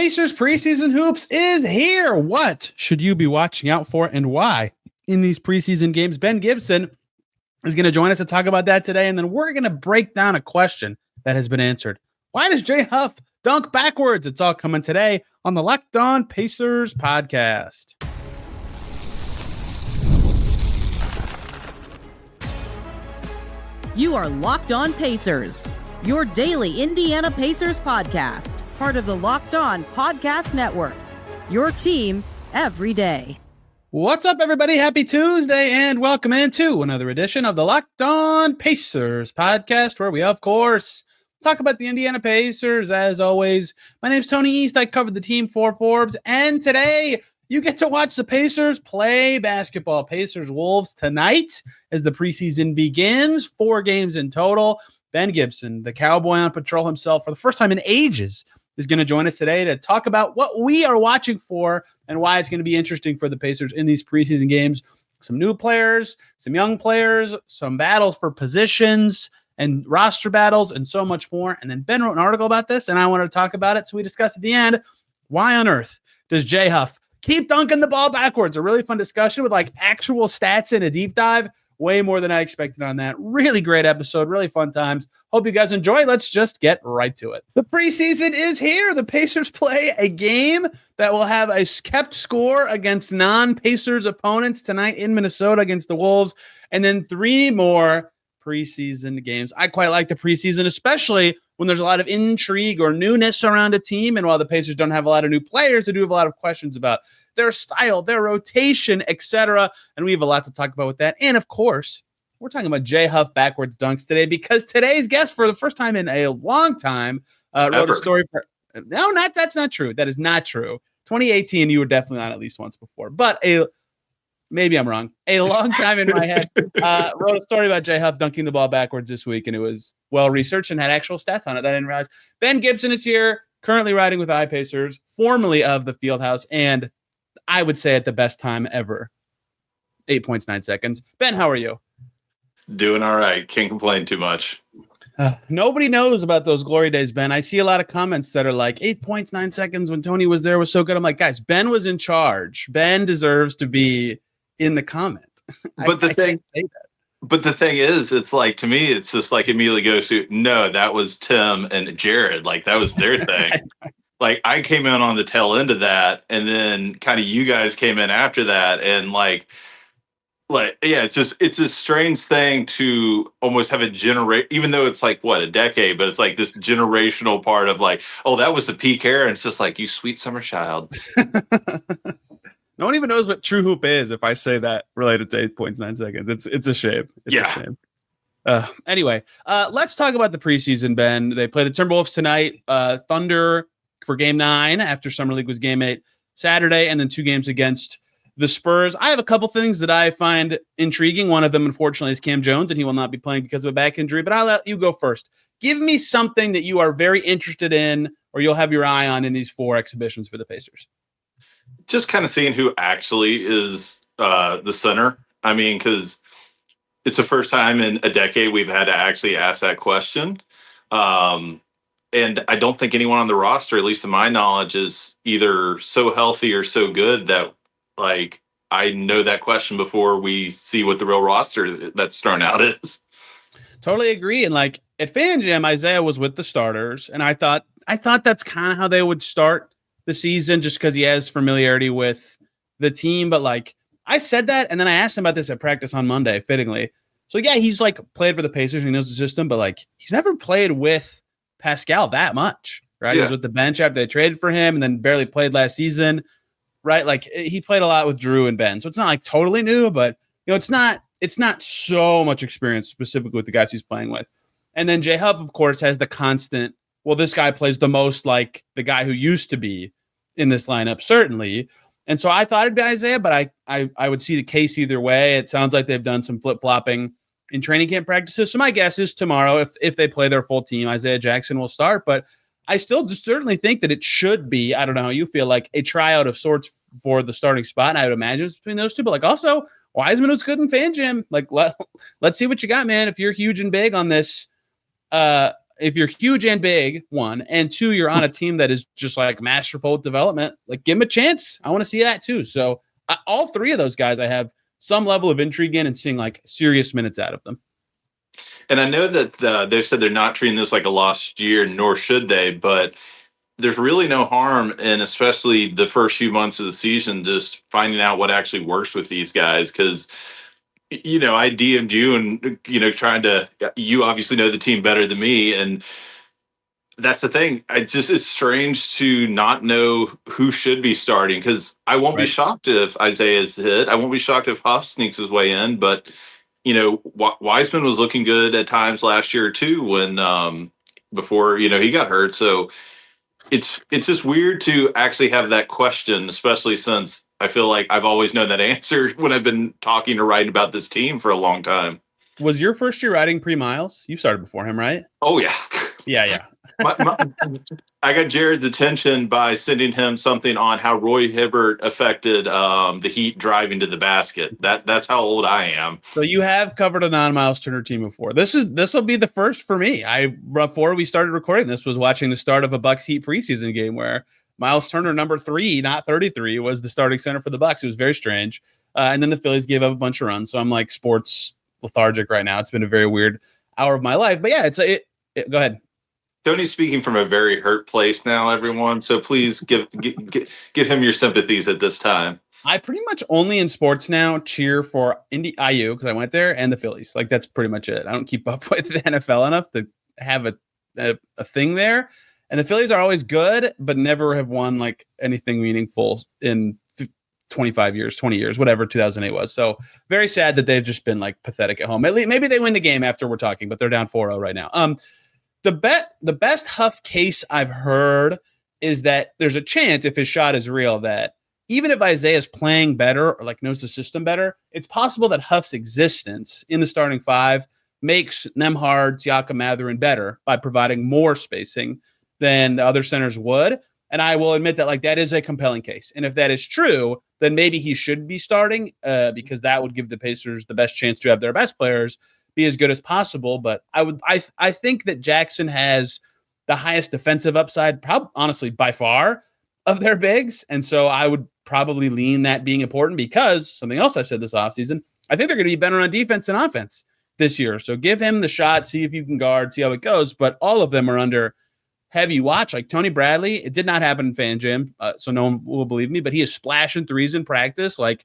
Pacers preseason hoops is here. What should you be watching out for and why in these preseason games? Ben Gibson is going to join us to talk about that today, and then we're going to break down a question that has been answered. Why does Jay Huff dunk backwards? It's all coming today on the Locked On Pacers podcast. You are Locked On Pacers, your daily Indiana Pacers podcast. Part of the Locked On Podcast Network, your team every day. What's up, everybody? Happy Tuesday, and welcome into another edition of the Locked On Pacers podcast, where we, of course, talk about the Indiana Pacers. As always, my name's Tony East. I cover the team for Forbes, and today you get to watch the Pacers play basketball. Pacers-Wolves tonight as the preseason begins. 4 games in total. Ben Gibson, the cowboy on patrol himself for the first time in ages, is going to join us today to talk about what we are watching for and why it's going to be interesting for the Pacers in these preseason games. Some new players, some young players, some battles for positions and roster battles, and so much more. And then Ben wrote an article about this, and I wanted to talk about it. So we discussed at the end, why on earth does Jay Huff keep dunking the ball backwards? A really fun discussion with like actual stats and a deep dive. Way more than I expected on that. Really great episode. Really fun times. Hope you guys enjoy. Let's just get right to it. The preseason is here. The Pacers play a game that will have a kept score against non-Pacers opponents tonight in Minnesota against the Wolves, and then 3 more preseason games. I quite like the preseason, especially when there's a lot of intrigue or newness around a team. And while the Pacers don't have a lot of new players, they do have a lot of questions about their style, their rotation, etc. And we have a lot to talk about with that. And of course, we're talking about Jay Huff backwards dunks today, because today's guest, for the first time in a long time, wrote a story for. No, that's not true. That is not true. 2018, you were definitely on at least once before, but maybe I'm wrong. A long time in my head, wrote a story about Jay Huff dunking the ball backwards this week, and it was well-researched and had actual stats on it that I didn't realize. Ben Gibson is here, currently riding with iPacers, formerly of the Fieldhouse, and I would say at the best time ever. 8 points, 9 seconds. Ben, how are you? Doing all right. Can't complain too much. Nobody knows about those glory days, Ben. I see a lot of comments that are like 8 points, 9 seconds when Tony was there was so good. I'm like, guys, Ben was in charge. Ben deserves to be in the comment. But the thing is, it's like, to me, it's just like immediately goes to, no, that was Tim and Jared. Like, that was their thing. Like, I came in on the tail end of that, and then kind of you guys came in after that. And like, yeah, it's a strange thing to almost have a generation, even though it's like, what, a decade, but it's like this generational part of like, oh, that was the peak era. And it's just like, you sweet summer child. No one even knows what true hoop is if I say that related to 8 points, 9 seconds. It's a shame. It's a shame. Anyway, let's talk about the preseason, Ben. They play the Timberwolves tonight. Thunder for game 9 after Summer League was game 8 Saturday, and then 2 games against the Spurs. I have a couple things that I find intriguing. One of them, unfortunately, is Cam Jones, and he will not be playing because of a back injury, but I'll let you go first. Give me something that you are very interested in, or you'll have your eye on in these 4 exhibitions for the Pacers. Just kind of seeing who actually is the center. I mean, because it's the first time in a decade we've had to actually ask that question. And I don't think anyone on the roster, at least to my knowledge, is either so healthy or so good that, like, I know that question before we see what the real roster that's thrown out is. Totally agree. And like at FanJam, Isaiah was with the starters, and I thought that's kind of how they would start the season, just because he has familiarity with the team. But like I said that, and then I asked him about this at practice on Monday, fittingly. So yeah, he's like played for the Pacers, he knows the system, but like he's never played with Pascal that much, right? Yeah. He was with the bench after they traded for him, and then barely played last season, right? Like he played a lot with Drew and Ben, so it's not like totally new, but you know, it's not so much experience specifically with the guys he's playing with. And then Jay Huff, of course, has the constant, well, this guy plays the most like the guy who used to be in this lineup, certainly. And so I thought it'd be Isaiah, but I would see the case either way. It sounds like they've done some flip-flopping in training camp practices. So my guess is tomorrow, if they play their full team, Isaiah Jackson will start. But I still just certainly think that it should be, I don't know how you feel, like a tryout of sorts for the starting spot. And I would imagine it's between those two. But like also, Wiseman was good in FanJam. Like, let's see what you got, man. If you're huge and big on this if you're huge and big, one, and two, you're on a team that is just like masterful with development, like give them a chance. I want to see that too. So all three of those guys, I have some level of intrigue in and seeing like serious minutes out of them. And I know that they've said they're not treating this like a lost year, nor should they, but there's really no harm in, especially the first few months of the season, just finding out what actually works with these guys. Because, I DM'd you and, you obviously know the team better than me. And that's the thing. It's strange to not know who should be starting, because I won't be shocked if Isaiah's hit. I won't be shocked if Huff sneaks his way in, but Wiseman was looking good at times last year too, when before he got hurt. So it's just weird to actually have that question, especially since I feel like I've always known that answer when I've been talking or writing about this team for a long time. Was your first year writing pre-Miles? You started before him, right? Oh yeah. Yeah. I got Jared's attention by sending him something on how Roy Hibbert affected the Heat driving to the basket. That's how old I am. So you have covered a non-Miles Turner team before. This will be the first for me. Before we started recording this, was watching the start of a Bucks Heat preseason game where Miles Turner, number 3, not 33, was the starting center for the Bucks. It was very strange. And then the Phillies gave up a bunch of runs. So I'm like sports lethargic right now. It's been a very weird hour of my life. But yeah, go ahead. Tony's speaking from a very hurt place now, everyone. So please give him your sympathies at this time. I pretty much only in sports now cheer for IU because I went there, and the Phillies. Like that's pretty much it. I don't keep up with the NFL enough to have a thing there. And the Phillies are always good, but never have won like anything meaningful in 25 years, 20 years, whatever 2008 was. So very sad that they've just been like pathetic at home. At least, maybe they win the game after we're talking, but they're down 4-0 right now. The best Huff case I've heard is that there's a chance, if his shot is real, that even if Isaiah's playing better or like knows the system better, it's possible that Huff's existence in the starting five makes Nembhard, Siakam, Mathurin better by providing more spacing than the other centers would. And I will admit that like that is a compelling case. And if that is true, then maybe he should be starting because that would give the Pacers the best chance to have their best players be as good as possible. But I think that Jackson has the highest defensive upside, probably honestly by far, of their bigs. And so I would probably lean that being important, because something else I've said this offseason, I think they're going to be better on defense than offense this year. So give him the shot, see if you can guard, see how it goes. But all of them are under heavy watch. Like Tony Bradley, it did not happen in Fan Jam, so no one will believe me, but he is splashing threes in practice. Like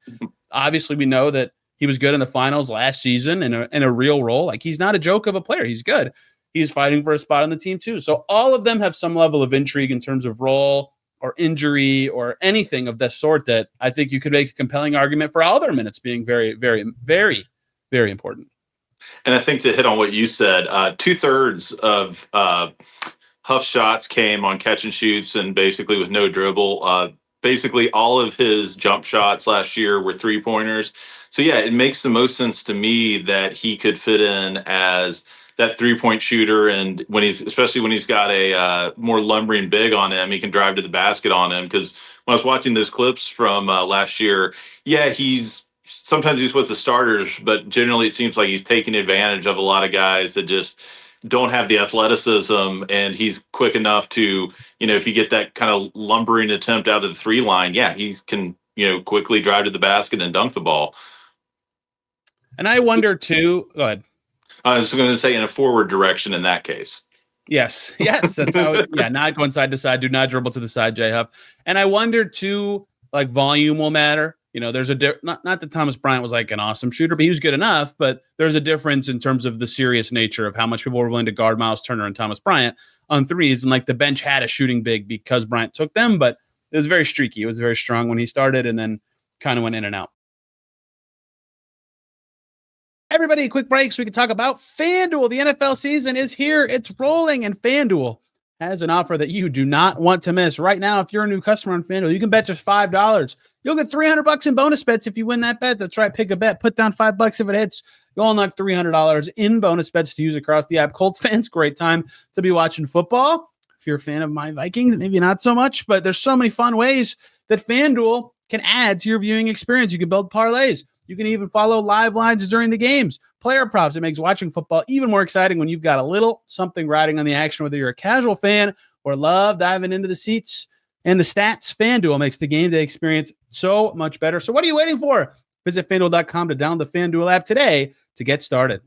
obviously we know that he was good in the finals last season in a real role. Like he's not a joke of a player. He's good. He's fighting for a spot on the team too. So all of them have some level of intrigue in terms of role or injury or anything of this sort that I think you could make a compelling argument for all their minutes being very, very, very, very important. And I think to hit on what you said, 2/3 of Huff's shots came on catch and shoots and basically with no dribble. Basically all of his jump shots last year were 3-pointers. So yeah, it makes the most sense to me that he could fit in as that 3-point shooter. And especially when he's got a more lumbering big on him, he can drive to the basket on him. Because when I was watching those clips from last year, yeah, sometimes he's with the starters, but generally it seems like he's taking advantage of a lot of guys that just don't have the athleticism, and he's quick enough to, if you get that kind of lumbering attempt out of the 3 line, yeah, he can, quickly drive to the basket and dunk the ball. And I wonder too, go ahead. I was going to say in a forward direction in that case. Yes. That's how, not going side to side, do not dribble to the side, Jay Huff. And I wonder too, like volume will matter. There's not that Thomas Bryant was like an awesome shooter, but he was good enough. But there's a difference in terms of the serious nature of how much people were willing to guard Miles Turner and Thomas Bryant on threes. And like the bench had a shooting big because Bryant took them, but it was very streaky. It was very strong when he started and then kind of went in and out. Everybody, quick break so we can talk about FanDuel. The NFL season is here. It's rolling, and FanDuel has an offer that you do not want to miss. Right now, if you're a new customer on FanDuel, you can bet just $5. You'll get $300 in bonus bets if you win that bet. That's right. Pick a bet. Put down $5 if it hits. You'll unlock $300 in bonus bets to use across the app. Colts fans, great time to be watching football. If you're a fan of my Vikings, maybe not so much, but there's so many fun ways that FanDuel can add to your viewing experience. You can build parlays. You can even follow live lines during the games. Player props. It makes watching football even more exciting when you've got a little something riding on the action, whether you're a casual fan or love diving into the seats and the stats. FanDuel makes the game day experience so much better. So what are you waiting for? Visit FanDuel.com to download the FanDuel app today to get started.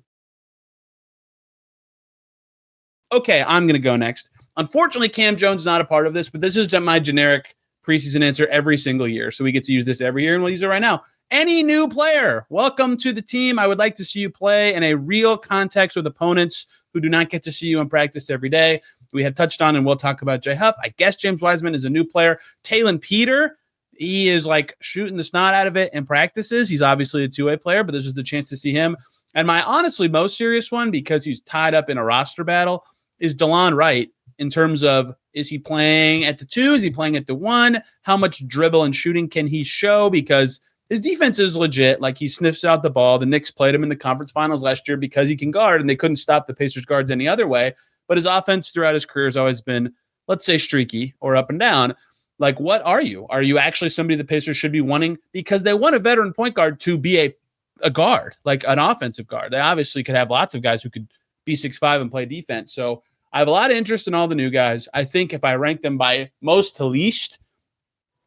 Okay, I'm going to go next. Unfortunately, Cam Jones is not a part of this, but this is my generic preseason answer every single year. So we get to use this every year, and we'll use it right now. Any new player, welcome to the team. I would like to see you play in a real context with opponents who do not get to see you in practice every day. We have touched on, and we'll talk about Jay Huff. I guess James Wiseman is a new player. Talon Peter, he is like shooting the snot out of it in practices. He's obviously a two-way player, but this is the chance to see him. And my honestly most serious one, because he's tied up in a roster battle, is DeLon Wright in terms of, is he playing at the 2? Is he playing at the 1? How much dribble and shooting can he show? Because his defense is legit. Like, he sniffs out the ball. The Knicks played him in the conference finals last year because he can guard, and they couldn't stop the Pacers guards any other way. But his offense throughout his career has always been, let's say, streaky or up and down. Like, what are you? Are you actually somebody the Pacers should be wanting? Because they want a veteran point guard to be a guard, like an offensive guard. They obviously could have lots of guys who could be 6'5" and play defense. So I have a lot of interest in all the new guys. I think if I rank them by most to least,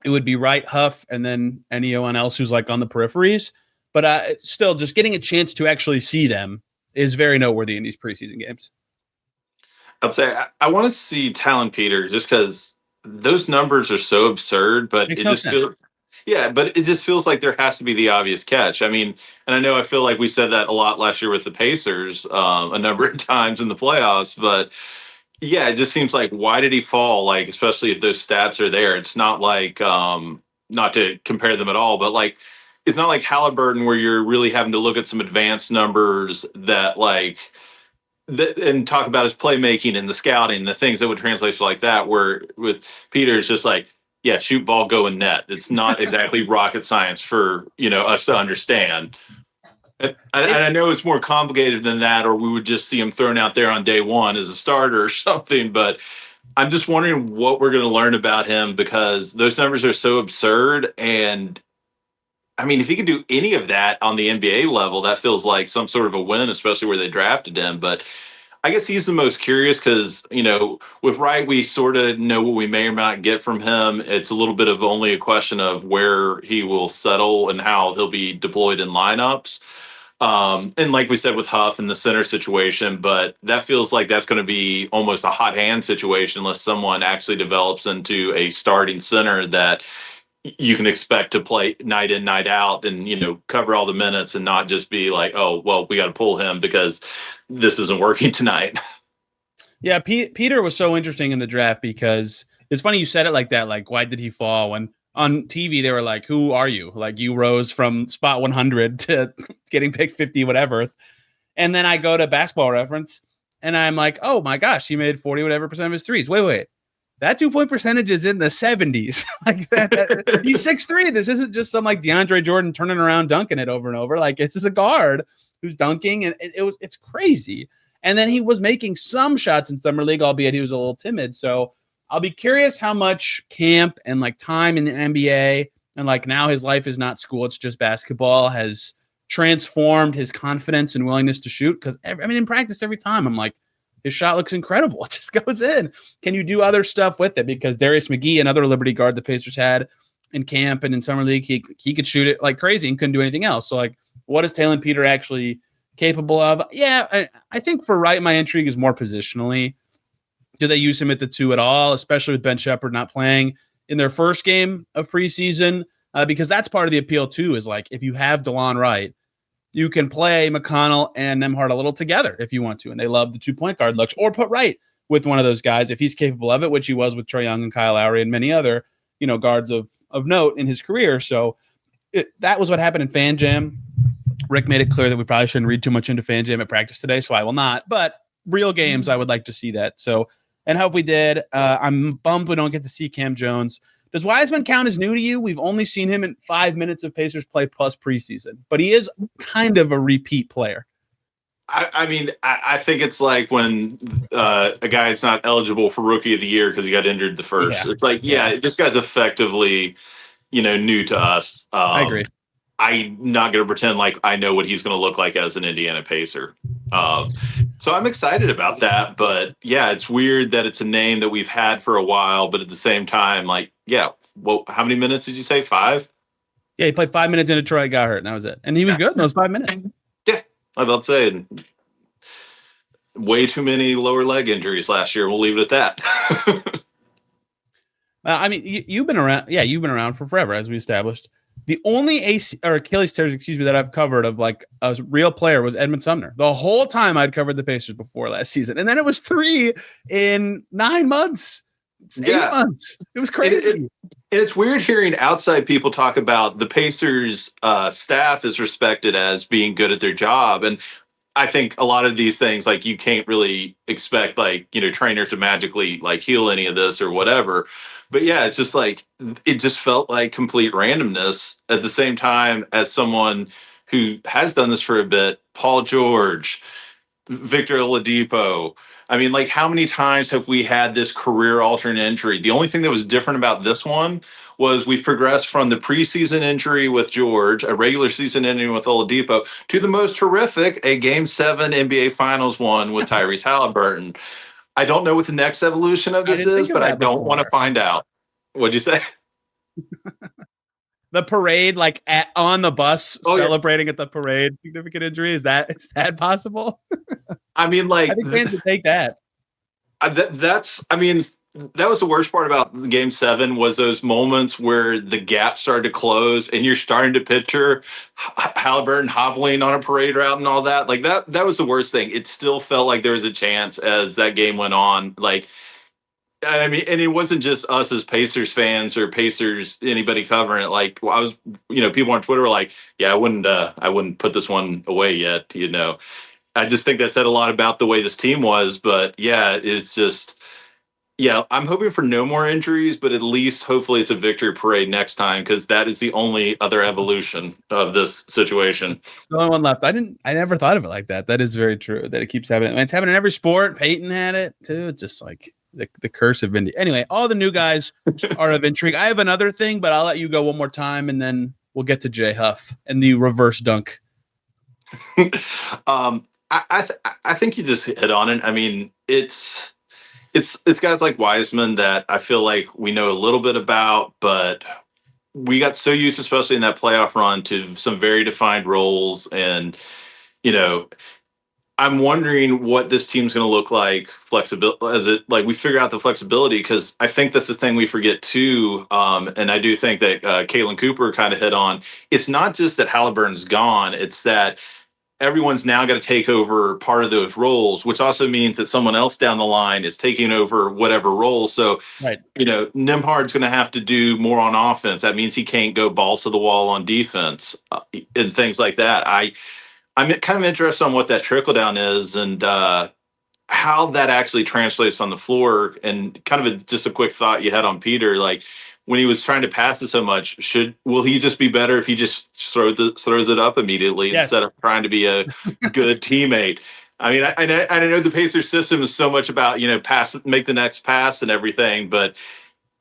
it would be Wright, Huff, and then anyone else who's like on the peripheries. But still, just getting a chance to actually see them is very noteworthy in these preseason games. I'd say I want to see Talon Peter just because those numbers are so absurd, but Makes it no just sense. feels, yeah, but it just feels like there has to be the obvious catch. I mean, and I know I feel like we said that a lot last year with the Pacers a number of times in the playoffs, but yeah, it just seems like, why did he fall? Like, especially if those stats are there, it's not like, not to compare them at all, but like, it's not like Haliburton where you're really having to look at some advanced numbers that like, and talk about his playmaking and the scouting, the things that would translate to like that, where with Peter, it's just like, yeah, shoot, ball, go in net. It's not exactly rocket science for, us to understand. And I know it's more complicated than that, or we would just see him thrown out there on day one as a starter or something. But I'm just wondering what we're going to learn about him, because those numbers are so absurd. And I mean, if he can do any of that on the NBA level, that feels like some sort of a win, especially where they drafted him. But I guess he's the most curious because, with Wright, we sort of know what we may or may not get from him. It's a little bit of only a question of where he will settle and how he'll be deployed in lineups. And like we said with Huff in the center situation, but that feels like that's going to be almost a hot hand situation unless someone actually develops into a starting center that you can expect to play night in, night out and, cover all the minutes and not just be like, oh, well, we got to pull him because this isn't working tonight. Yeah, Peter was so interesting in the draft because it's funny you said it like that. Like, why did he fall? When on TV, they were like, who are you? Like, you rose from spot 100 to getting picked 50, whatever. And then I go to Basketball Reference and I'm like, oh my gosh, he made 40 whatever percent of his threes. Wait. That 2-point percentage is in the 70s. Like that he's 6'3". This isn't just some like DeAndre Jordan turning around dunking it over and over. Like, it's just a guard who's dunking, and it's crazy. And then he was making some shots in summer league, albeit he was a little timid. So I'll be curious how much camp and like time in the NBA and like now his life is not school, it's just basketball, has transformed his confidence and willingness to shoot. Because in practice every time I'm like, his shot looks incredible. It just goes in. Can you do other stuff with it? Because Darius McGee, another Liberty guard the Pacers had in camp and in summer league, he could shoot it like crazy and couldn't do anything else. So like, what is Talon Peter actually capable of? Yeah, I think for Wright, my intrigue is more positionally. Do they use him at the 2 at all, especially with Ben Shepherd not playing in their first game of preseason? Because that's part of the appeal too, is like, if you have DeLon Wright, you can play McConnell and Nembhard a little together if you want to. And they love the 2-point guard looks, or put Wright with one of those guys if he's capable of it, which he was with Trae Young and Kyle Lowry and many other, guards of note in his career. So that was what happened in Fan Jam. Rick made it clear that we probably shouldn't read too much into Fan Jam at practice today, so I will not. But real games, I would like to see that. So, and hope we did. I'm bummed we don't get to see Cam Jones. Does Wiseman count as new to you? We've only seen him in 5 minutes of Pacers play plus preseason, but he is kind of a repeat player. I think it's like when a guy's not eligible for Rookie of the Year because he got injured the first. Yeah. It's like, this guy's effectively, new to us. I agree. I'm not going to pretend like I know what he's going to look like as an Indiana Pacer. So I'm excited about that. But yeah, it's weird that it's a name that we've had for a while, but at the same time, like, yeah, well, how many minutes did you say? 5? Yeah, he played 5 minutes in Detroit, got hurt, and that was it. And he was good in those 5 minutes. Yeah, I'm about to say way too many lower leg injuries last year. We'll leave it at that. I mean, you've been around. Yeah, you've been around for forever, as we established. The only Achilles tears, that I've covered of like a real player was Edmund Sumner. The whole time I'd covered the Pacers before last season, and then it was 3 in 9 months. It's 8 months. It was crazy. It's weird hearing outside people talk about the Pacers staff is respected as being good at their job. And I think a lot of these things, like, you can't really expect, like, trainers to magically like heal any of this or whatever. But yeah, it's just like, it just felt like complete randomness at the same time as someone who has done this for a bit. Paul George, Victor Oladipo. I mean, like, how many times have we had this career-altering injury? The only thing that was different about this one was we've progressed from the preseason injury with George, a regular season injury with Oladipo, to the most horrific, a Game 7 NBA Finals one with Tyrese Haliburton. I don't know what the next evolution of this is, but I don't want to find out. What'd you say? The parade, like on the bus, celebrating at the parade. Significant injury. Is that possible? I mean, like, I think fans would take that. That was the worst part about the Game 7 was those moments where the gap started to close and you're starting to picture Haliburton hobbling on a parade route and all that. Like, that was the worst thing. It still felt like there was a chance as that game went on. Like, I mean, and it wasn't just us as Pacers fans or Pacers, anybody covering it. Like, I was, people on Twitter were like, yeah, I wouldn't put this one away yet. I just think that said a lot about the way this team was. But yeah, it's just, yeah, I'm hoping for no more injuries, but at least hopefully it's a victory parade next time, because that is the only other evolution of this situation. The only one left. I never thought of it like that. That is very true, that it keeps happening. It's happening in every sport. Peyton had it too. It's just like the curse of Indy. Anyway, all the new guys are of intrigue. I have another thing, but I'll let you go one more time, and then we'll get to Jay Huff and the reverse dunk. I think you just hit on it. I mean, it's guys like Wiseman that I feel like we know a little bit about, but we got so used, especially in that playoff run, to some very defined roles. And, I'm wondering what this team's going to look like flexibility as it, like, we figure out the flexibility, because I think that's the thing we forget too. And I do think that Caitlin Cooper kind of hit on, it's not just that Haliburton's gone, it's that everyone's now got to take over part of those roles, which also means that someone else down the line is taking over whatever role. So, right. Nembhard's going to have to do more on offense. That means he can't go balls to the wall on defense and things like that. I'm kind of interested on what that trickle down is and how that actually translates on the floor. And kind of just a quick thought you had on Peter, like, when he was trying to pass it so much, will he just be better if he just throws it up immediately instead of trying to be a good teammate? I mean, I know the Pacers system is so much about, make the next pass and everything, but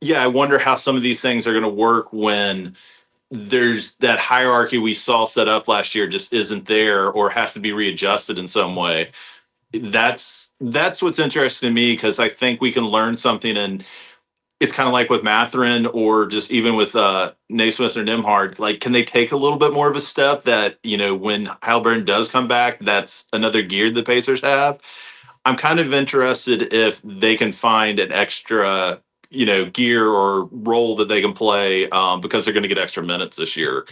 yeah, I wonder how some of these things are going to work when there's that hierarchy we saw set up last year just isn't there, or has to be readjusted in some way. That's what's interesting to me, because I think we can learn something. And it's kind of like with Mathurin, or just even with Naismith or Nembhard, like, can they take a little bit more of a step that, when Haliburton does come back, that's another gear the Pacers have. I'm kind of interested if they can find an extra, gear or role that they can play, because they're going to get extra minutes this year.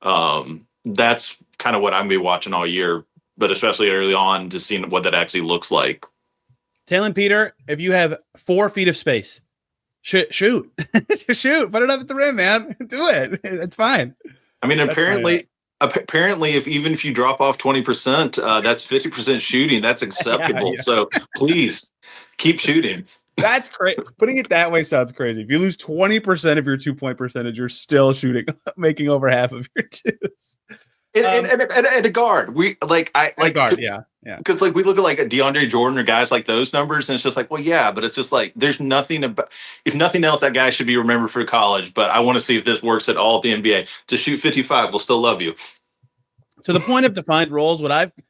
That's kind of what I'm going to be watching all year, but especially early on, just seeing what that actually looks like. Taylor Peter, if you have 4 feet of space, shoot, shoot, put it up at the rim, man. Do it. It's fine. I mean, apparently, if you drop off 20%, that's 50% shooting. That's acceptable. Yeah. So please keep shooting. That's crazy. Putting it that way sounds crazy. If you lose 20% of your 2-point percentage, you're still shooting, making over half of your twos. And a guard. We guard, yeah. Because we look at like a DeAndre Jordan or guys like those numbers, and it's just like, well, yeah, but it's just like there's nothing about. If nothing else, that guy should be remembered for college. But I want to see if this works at all at the NBA. Just shoot 55, we'll still love you. To the point of defined roles,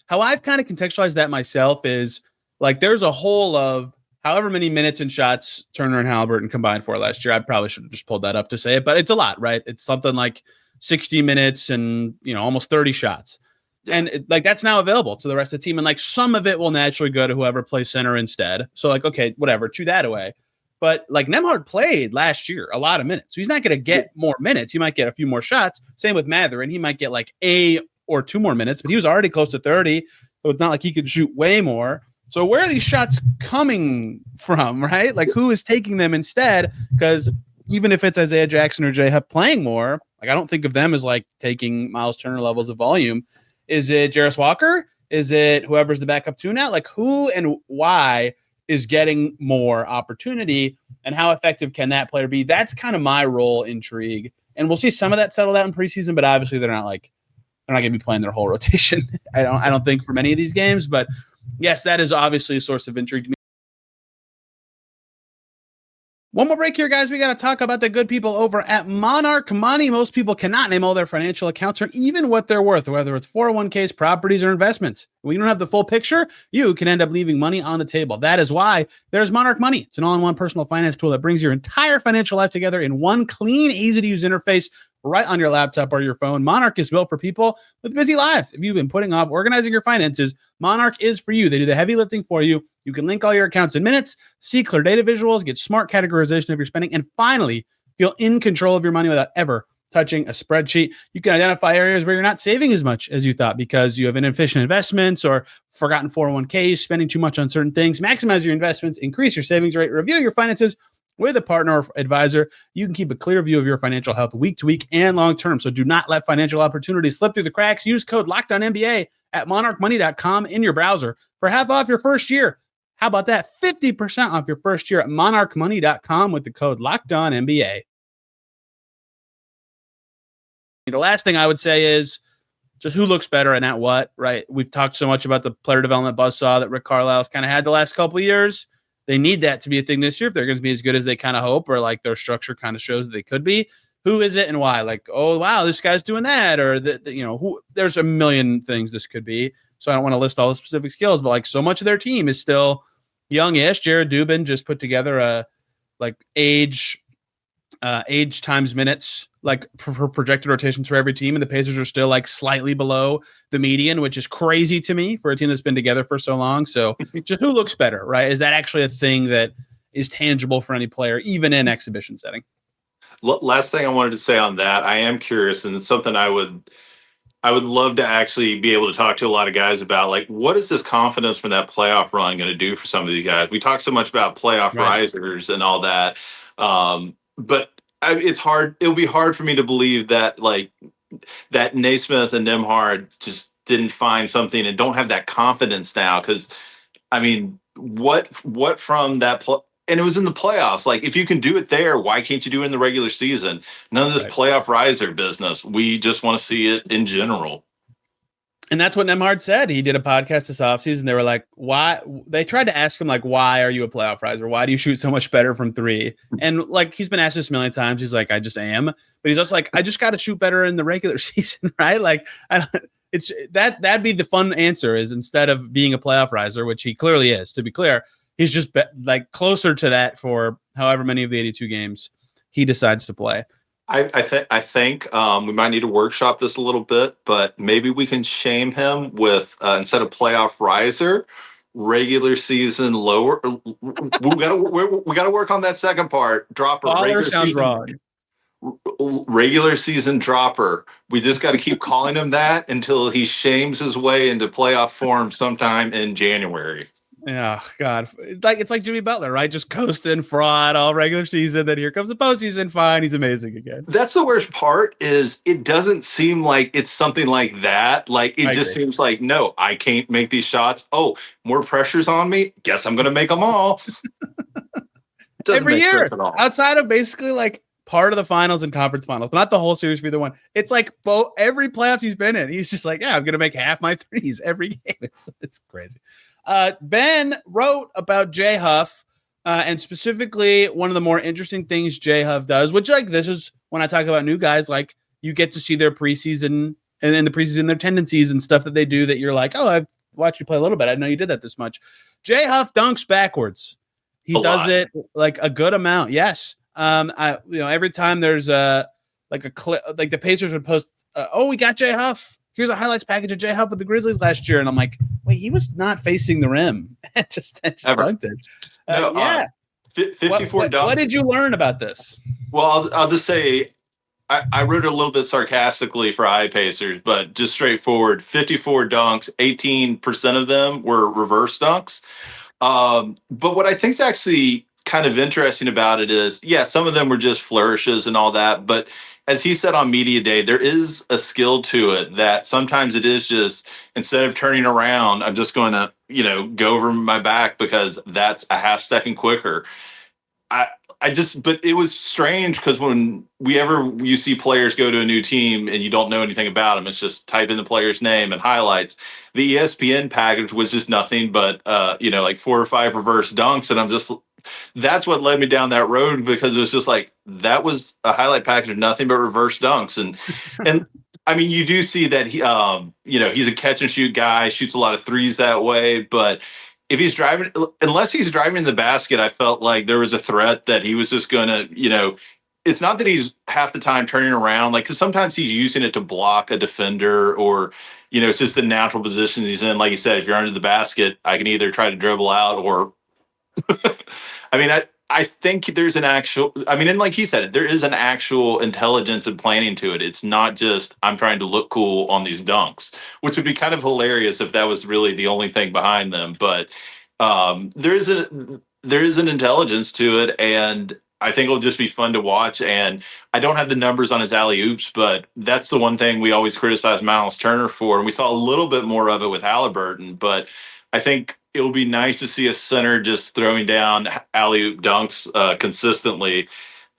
how I've kind of contextualized that myself is like there's a whole of however many minutes and shots Turner and Haliburton combined for last year. I probably should have just pulled that up to say it, but it's a lot, right? It's something like 60 minutes and almost 30 shots. And that's now available to the rest of the team. And like some of it will naturally go to whoever plays center instead. So like, okay, whatever, chew that away. But like Nembhard played last year a lot of minutes. So he's not going to get more minutes. He might get a few more shots. Same with Mathurin. He might get like a or two more minutes, but he was already close to 30. So it's not like he could shoot way more. So where are these shots coming from, right? Like who is taking them instead? Because even if it's Isaiah Jackson or Jay Huff playing more, like I don't think of them as like taking Miles Turner levels of volume. Is it Jarris Walker? Is it whoever's the backup two now? Like who and why is getting more opportunity and how effective can that player be? That's kind of my role intrigue. And we'll see some of that settled out in preseason, but obviously they're not going to be playing their whole rotation. I don't think for many of these games, but yes, that is obviously a source of intrigue to me. One more break here, guys. We got to talk about the good people over at Monarch Money. Most people cannot name all their financial accounts or even what they're worth, whether it's 401ks, properties, or investments. When you don't have the full picture, you can end up leaving money on the table. That is why there's Monarch Money. It's an all-in-one personal finance tool that brings your entire financial life together in one clean, easy-to-use interface right on your laptop or your phone. Monarch is built for people with busy lives. If you've been putting off organizing your finances, Monarch is for you. They do the heavy lifting for you. You can link all your accounts in minutes, see clear data visuals, get smart categorization of your spending, and finally feel in control of your money without ever touching a spreadsheet. You can identify areas where you're not saving as much as you thought because you have inefficient investments or forgotten 401ks, spending too much on certain things. Maximize your investments, increase your savings rate, review your finances with a partner or advisor. You can keep a clear view of your financial health week to week and long term. So do not let financial opportunities slip through the cracks. Use code LOCKEDONNBA at monarchmoney.com in your browser for half off your first year. How about that? 50% off your first year at monarchmoney.com with the code LOCKEDONNBA. The last thing I would say is just who looks better and at what, right? We've talked so much about the player development buzzsaw that Rick Carlisle's kind of had the last couple of years. They need that to be a thing this year if they're going to be as good as they kind of hope, or like their structure kind of shows that they could be. Who is it and why? Like, oh, wow, this guy's doing that, or who? There's a million things this could be. So I don't want to list all the specific skills, but like so much of their team is still youngish. Jared Dubin just put together a like age times minutes, like for projected rotations for every team, and the Pacers are still like slightly below the median, which is crazy to me for a team that's been together for so long. So just who looks better, right? Is that actually a thing that is tangible for any player, even in exhibition setting? Last thing I wanted to say on that, I am curious, and it's something I would love to actually be able to talk to a lot of guys about, like, what is this confidence from that playoff run going to do for some of these guys? We talk so much about playoff risers and all that. But it's hard. It'll be hard for me to believe that like that Naismith and Nembhard just didn't find something and don't have that confidence now. Because I mean, what from that and it was in the playoffs. Like if you can do it there, why can't you do it in the regular season? None of this playoff riser business. We just want to see it in general. And that's what Nembhard said. He did a podcast this offseason. They were like, why? They tried to ask him, like, why are you a playoff riser? Why do you shoot so much better from three? And, like, he's been asked this a million times. He's like, I just am. But he's also like, I just got to shoot better in the regular season, right? Like, that'd be the fun answer is instead of being a playoff riser, which he clearly is, to be clear, he's just, like, closer to that for however many of the 82 games he decides to play. I think we might need to workshop this a little bit, but maybe we can shame him with instead of playoff riser, regular season lower. We got to work on that second part. Dropper. Baller sounds wrong. Regular season dropper. We just got to keep calling him that until he shames his way into playoff form sometime in January. Yeah, God. It's like Jimmy Butler, right? Just coasting, fraud all regular season. Then here comes the postseason. Fine, he's amazing again. That's the worst part is it doesn't seem like it's something like that. Like it just seems like, no, I can't make these shots. Oh, more pressure's on me. Guess I'm going to make them all. Every year, outside of basically like part of the finals and conference finals, but not the whole series for either one. It's like every playoffs he's been in, he's just like, yeah, I'm going to make half my threes every game. It's crazy. Ben wrote about Jay Huff, and specifically one of the more interesting things Jay Huff does, which like this is when I talk about new guys, like you get to see their preseason and in the preseason, their tendencies and stuff that they do that you're like, oh, I've watched you play a little bit. I didn't know you did that this much. Jay Huff dunks backwards. He does it like a good amount. Yes. Every time there's a clip, like the Pacers would post, we got Jay Huff. Here's a highlights package of Jay Huff with the Grizzlies last year. And I'm like, wait, he was not facing the rim. just dunked it. Yeah. 54 dunks. What did you learn about this? Well, I'll just say, I wrote it a little bit sarcastically for iPacers, but just straightforward, 54 dunks, 18% of them were reverse dunks. But what I think is actually kind of interesting about it is, some of them were just flourishes and all that. But as he said on media day, there is a skill to it that sometimes it is just, instead of turning around, I'm just going to, go over my back because that's a half second quicker. But it was strange because when you see players go to a new team and you don't know anything about them, it's just type in the player's name and highlights. The ESPN package was just nothing but, like 4 or 5 reverse dunks. And that's what led me down that road, because it was just like, that was a highlight package of nothing but reverse dunks. And I mean, you do see that he's a catch and shoot guy, shoots a lot of threes that way, but if he's driving, unless he's driving in the basket, I felt like there was a threat that he was just going to, it's not that he's half the time turning around, like, because sometimes he's using it to block a defender or, it's just the natural position he's in. Like you said, if you're under the basket, I can either try to dribble out or, I mean, I think there's and like he said, there is an actual intelligence and planning to it. It's not just, I'm trying to look cool on these dunks, which would be kind of hilarious if that was really the only thing behind them. But there is an intelligence to it, and I think it'll just be fun to watch. And I don't have the numbers on his alley-oops, but that's the one thing we always criticize Miles Turner for. And we saw a little bit more of it with Haliburton, but I think it will be nice to see a center just throwing down alley-oop dunks consistently.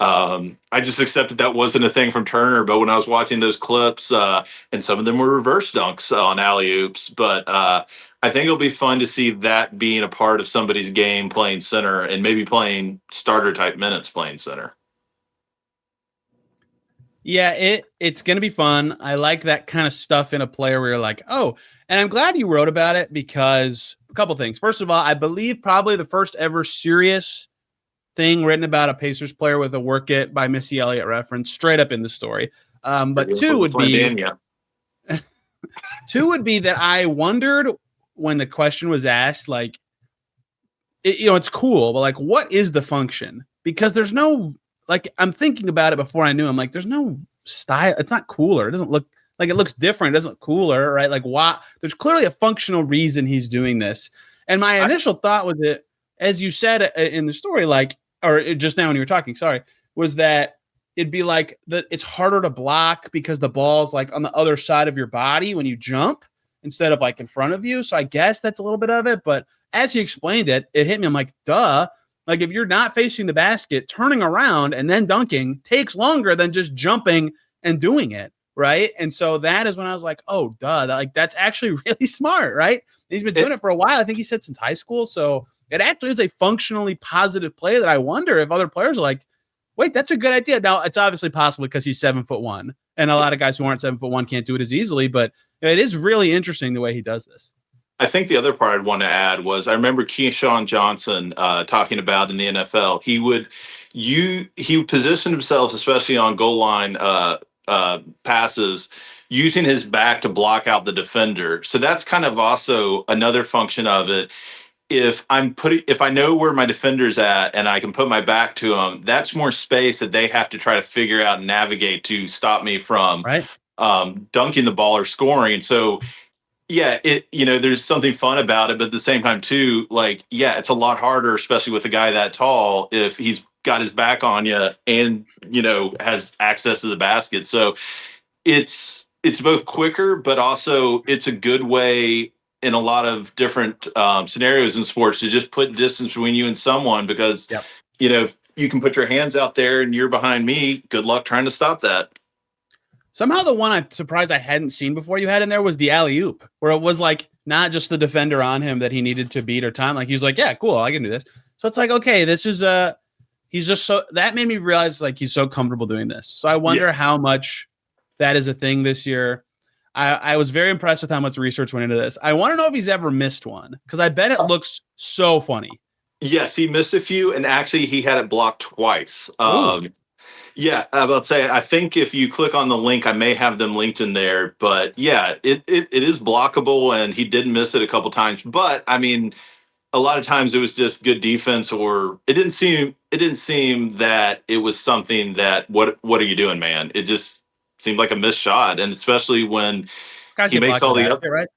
I just accepted that wasn't a thing from Turner, but when I was watching those clips, and some of them were reverse dunks on alley-oops, but I think it'll be fun to see that being a part of somebody's game playing center and maybe playing starter-type minutes playing center. Yeah, it's going to be fun. I like that kind of stuff in a player where you're like, oh, and I'm glad you wrote about it because a couple things. First of all, I believe probably the first ever serious thing written about a Pacers player with a work it by Missy Elliott reference straight up in the story. But two would be that I wondered when the question was asked, like, it's cool, but like, what is the function? Because there's no, like, I'm thinking about it before I knew. I'm like, there's no style. It's not cooler. It doesn't look like, it looks different. It doesn't look cooler, right? Like, why? There's clearly a functional reason he's doing this. And my initial thought with it, as you said in the story, like, or just now when you were talking, sorry, was that it'd be like that it's harder to block because the ball's like on the other side of your body when you jump instead of like in front of you. So I guess that's a little bit of it. But as he explained it, it hit me. I'm like, duh. Like, if you're not facing the basket, turning around and then dunking takes longer than just jumping and doing it, right? And so that is when I was like, oh, duh. That's actually really smart, right? He's been doing it for a while. I think he said since high school. So it actually is a functionally positive play that I wonder if other players are like, wait, that's a good idea. Now, it's obviously possible because he's 7'1", and a lot of guys who aren't 7'1" can't do it as easily, but it is really interesting the way he does this. I think the other part I'd want to add was I remember Keyshawn Johnson talking about in the NFL. He would position himself, especially on goal line passes, using his back to block out the defender. So that's kind of also another function of it. If I know where my defender's at and I can put my back to them, that's more space that they have to try to figure out and navigate to stop me from dunking the ball or scoring. So yeah, there's something fun about it, but at the same time too, like, yeah, it's a lot harder, especially with a guy that tall, if he's got his back on you and, has access to the basket. So it's both quicker, but also it's a good way in a lot of different scenarios in sports to just put distance between you and someone, because, you can put your hands out there and you're behind me. Good luck trying to stop that. Somehow the one I'm surprised I hadn't seen before you had in there was the alley-oop, where it was like not just the defender on him that he needed to beat or time. Like he was like, yeah, cool, I can do this. So it's like, okay, this is he's just so, that made me realize like he's so comfortable doing this. So I wonder how much that is a thing this year. I was very impressed with how much research went into this. I want to know if he's ever missed one, because I bet it looks so funny. Yes, he missed a few, and actually he had it blocked twice. Yeah, I about to say, I think if you click on the link, I may have them linked in there. But yeah, it is blockable, and he did miss it a couple times. But I mean, a lot of times it was just good defense, or it didn't seem that it was something that what are you doing, man? It just seemed like a missed shot, and especially when he makes all the basket, right?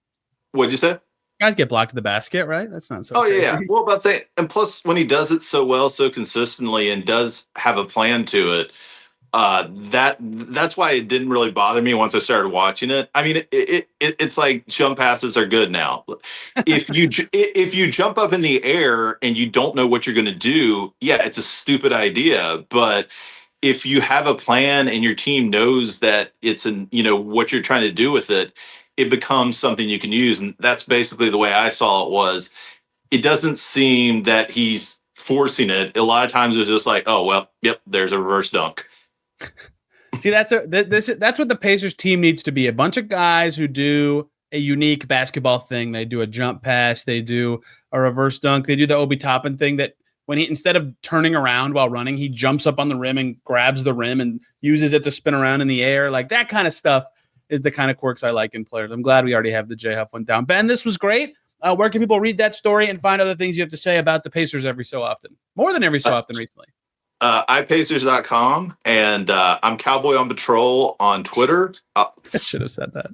What'd you say? Guys get blocked to the basket, right? That's not so. Oh crazy. yeah. Well, about to say, and plus when he does it so well, so consistently, and does have a plan to it, that's why it didn't really bother me once I started watching it. I mean, it's like jump passes are good now. If you jump up in the air and you don't know what you're going to do, yeah, it's a stupid idea. But if you have a plan and your team knows that it's what you're trying to do with it, it becomes something you can use. And that's basically the way I saw it was. It doesn't seem that he's forcing it. A lot of times it's just like, oh, well, yep, there's a reverse dunk. See, that's what the Pacers team needs to be. A bunch of guys who do a unique basketball thing. They do a jump pass. They do a reverse dunk. They do the Obi Toppin thing that when he, instead of turning around while running, he jumps up on the rim and grabs the rim and uses it to spin around in the air. Like that kind of stuff is the kind of quirks I like in players. I'm glad we already have the Jay Huff one down. Ben, this was great. Where can people read that story and find other things you have to say about the Pacers every so often? More than every so often recently. iPacers.com, and I'm Cowboy on Patrol on Twitter. I should have said that.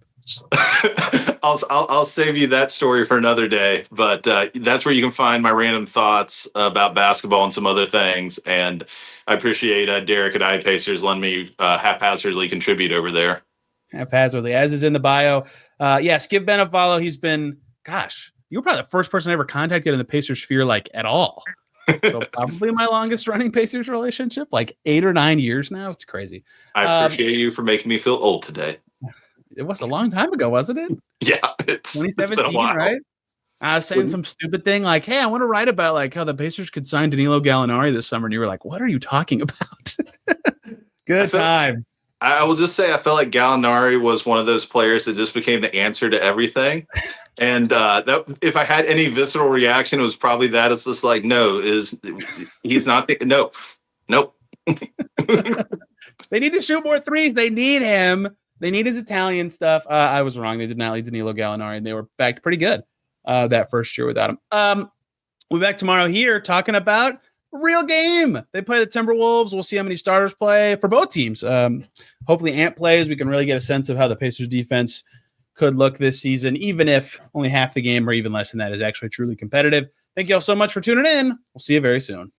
I'll save you that story for another day, but that's where you can find my random thoughts about basketball and some other things. And I appreciate Derek at iPacers letting me haphazardly contribute over there. Haphazardly, as is in the bio. Yes, give Ben a follow. He's been, you were probably the first person I ever contacted in the Pacers sphere, like at all. So probably my longest running Pacers relationship, like 8 or 9 years now. It's crazy. I appreciate you for making me feel old today. It was a long time ago, wasn't it? Yeah, it's 2017, right? I was saying some stupid thing like, hey, I want to write about like how the Pacers could sign Danilo Gallinari this summer. And you were like, what are you talking about? Good times. I will just say I felt like Gallinari was one of those players that just became the answer to everything. And that if I had any visceral reaction, it was probably that. It's just like, no, he's not. Nope. They need to shoot more threes. They need him. They need his Italian stuff. I was wrong. They did not lead Danilo Gallinari, and they were in fact pretty good that first year without him. We'll be back tomorrow here talking about a real game. They play the Timberwolves. We'll see how many starters play for both teams. Hopefully Ant plays. We can really get a sense of how the Pacers defense could look this season, even if only half the game or even less than that is actually truly competitive. Thank you all so much for tuning in. We'll see you very soon.